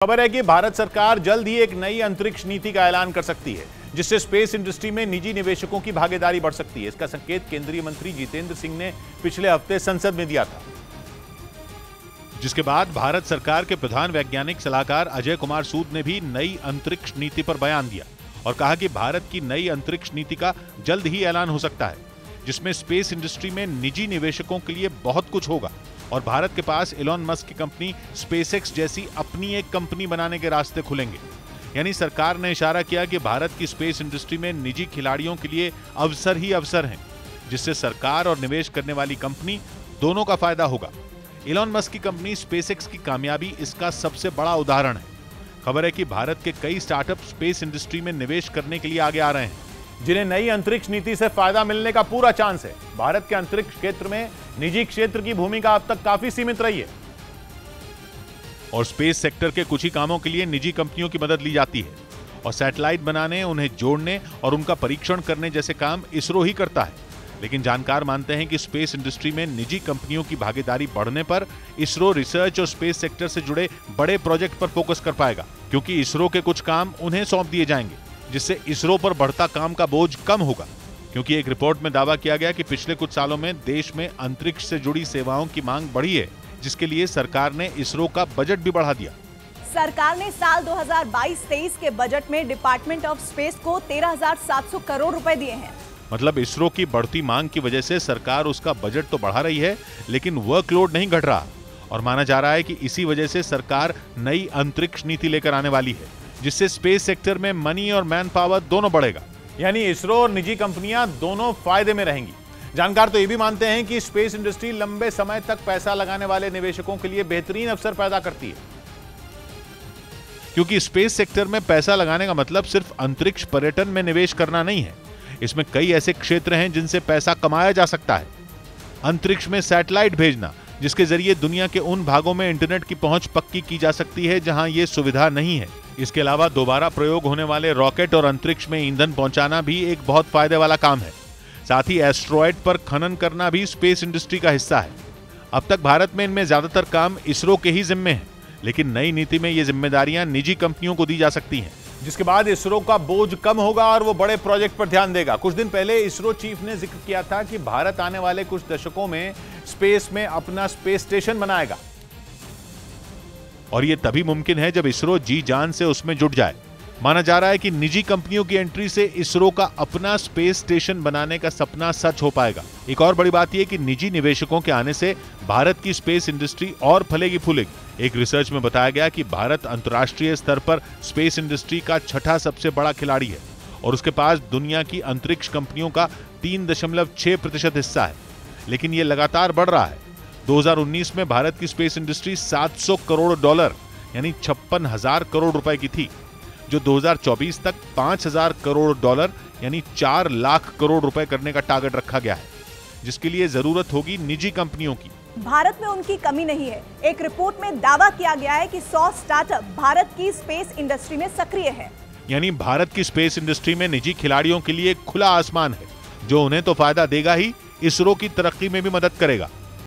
खबर है कि भारत सरकार जल्द ही एक नई अंतरिक्ष नीति का ऐलान कर सकती है, जिससे स्पेस इंडस्ट्री में निजी निवेशकों की भागीदारी बढ़ सकती है। इसका संकेत केंद्रीय मंत्री जितेंद्र सिंह ने पिछले हफ्ते संसद में दिया था, जिसके बाद भारत सरकार के प्रधान वैज्ञानिक सलाहकार अजय कुमार सूद ने भी नई अंतरिक्ष नीति पर बयान दिया और कहा कि भारत की नई अंतरिक्ष नीति का जल्द ही ऐलान हो सकता है, जिसमें स्पेस इंडस्ट्री में निजी निवेशकों के लिए बहुत कुछ होगा और भारत के पास इलॉन मस्क की कंपनी स्पेसएक्स जैसी अपनी एक कंपनी बनाने के रास्ते खुलेंगे। यानी सरकार ने इशारा किया कि भारत की स्पेस इंडस्ट्री में निजी खिलाड़ियों के लिए अवसर ही अवसर हैं, जिससे सरकार और निवेश करने वाली कंपनी दोनों का फायदा होगा। इलॉन मस्क की कंपनी स्पेसएक्स की कामयाबी इसका सबसे बड़ा उदाहरण है। खबर है कि भारत के कई स्टार्टअप स्पेस इंडस्ट्री में निवेश करने के लिए आगे आ रहे हैं, जिन्हें नई अंतरिक्ष नीति से फायदा मिलने का पूरा चांस है। भारत के अंतरिक्ष क्षेत्र में निजी क्षेत्र की भूमिका अब तक काफी सीमित रही है और स्पेस सेक्टर के कुछ ही कामों के लिए निजी कंपनियों की मदद ली जाती है और सैटेलाइट बनाने, उन्हें जोड़ने और उनका परीक्षण करने जैसे काम इसरो ही करता है। लेकिन जानकार मानते हैं कि स्पेस इंडस्ट्री में निजी कंपनियों की भागीदारी बढ़ने पर इसरो रिसर्च और स्पेस सेक्टर से जुड़े बड़े प्रोजेक्ट पर फोकस कर पाएगा, क्योंकि इसरो के कुछ काम उन्हें सौंप दिए जाएंगे, जिससे इसरो पर बढ़ता काम का बोझ कम होगा। क्योंकि एक रिपोर्ट में दावा किया गया कि पिछले कुछ सालों में देश में अंतरिक्ष से जुड़ी सेवाओं की मांग बढ़ी है, जिसके लिए सरकार ने इसरो का बजट भी बढ़ा दिया। सरकार ने साल 2022-23 के बजट में डिपार्टमेंट ऑफ स्पेस को 13,700 करोड़ रुपए दिए हैं। मतलब इसरो की बढ़ती मांग की वजह से सरकार उसका बजट तो बढ़ा रही है, लेकिन वर्कलोड नहीं घट रहा और माना जा रहा है कि इसी वजह से सरकार नई अंतरिक्ष नीति लेकर आने वाली है, जिससे स्पेस सेक्टर में मनी और मैन पावर दोनों बढ़ेगा। यानी इसरो और निजी कंपनियां दोनों फायदे में रहेंगी। जानकार तो ये भी मानते हैं कि स्पेस इंडस्ट्री लंबे समय तक पैसा लगाने वाले निवेशकों के लिए बेहतरीन अवसर पैदा करती है, क्योंकि स्पेस सेक्टर में पैसा लगाने का मतलब सिर्फ अंतरिक्ष पर्यटन में निवेश करना नहीं है। इसमें कई ऐसे क्षेत्र हैं जिनसे पैसा कमाया जा सकता है। अंतरिक्ष में सैटेलाइट भेजना, जिसके जरिए दुनिया के उन भागों में इंटरनेट की पहुंच पक्की की जा सकती है जहां यह सुविधा नहीं है। इसके अलावा दोबारा प्रयोग होने वाले रॉकेट और अंतरिक्ष में ईंधन पहुंचाना भी एक बहुत फायदे वाला काम है। साथ ही एस्ट्रॉयड पर खनन करना भी स्पेस इंडस्ट्री का हिस्सा है। अब तक भारत में इनमें ज्यादातर काम इसरो के ही जिम्मे हैं, लेकिन नई नीति में ये जिम्मेदारियां निजी कंपनियों को दी जा सकती हैं, जिसके बाद इसरो का बोझ कम होगा और वो बड़े प्रोजेक्ट पर ध्यान देगा। कुछ दिन पहले इसरो चीफ ने जिक्र किया था कि भारत आने वाले कुछ दशकों में स्पेस में अपना स्पेस स्टेशन बनाएगा और ये तभी मुमकिन है जब इसरो जी जान से उसमें जुट जाए। माना जा रहा है कि निजी कंपनियों की एंट्री से इसरो का अपना स्पेस स्टेशन बनाने का सपना सच हो पाएगा। एक और बड़ी बात यह कि निजी निवेशकों के आने से भारत की स्पेस इंडस्ट्री और फलेगी फूलेगी। एक रिसर्च में बताया गया कि भारत अंतर्राष्ट्रीय स्तर पर स्पेस इंडस्ट्री का छठा सबसे बड़ा खिलाड़ी है और उसके पास दुनिया की अंतरिक्ष कंपनियों का 3.6% हिस्सा है, लेकिन यह लगातार बढ़ रहा है। 2019 में भारत की स्पेस इंडस्ट्री $700 करोड़ यानी 56,000 करोड़ रुपए की थी, जो 2024 तक $5,000 करोड़ यानी 4 लाख करोड़ रुपए करने का टारगेट रखा गया है, जिसके लिए जरूरत होगी निजी कंपनियों की। भारत में उनकी कमी नहीं है। एक रिपोर्ट में दावा किया गया है कि 100 स्टार्टअप भारत की स्पेस इंडस्ट्री में सक्रिय है। यानी भारत की स्पेस इंडस्ट्री में निजी खिलाड़ियों के लिए खुला आसमान है, जो उन्हें तो फायदा देगा ही, इसरो की तरक्की में भी मदद करेगा।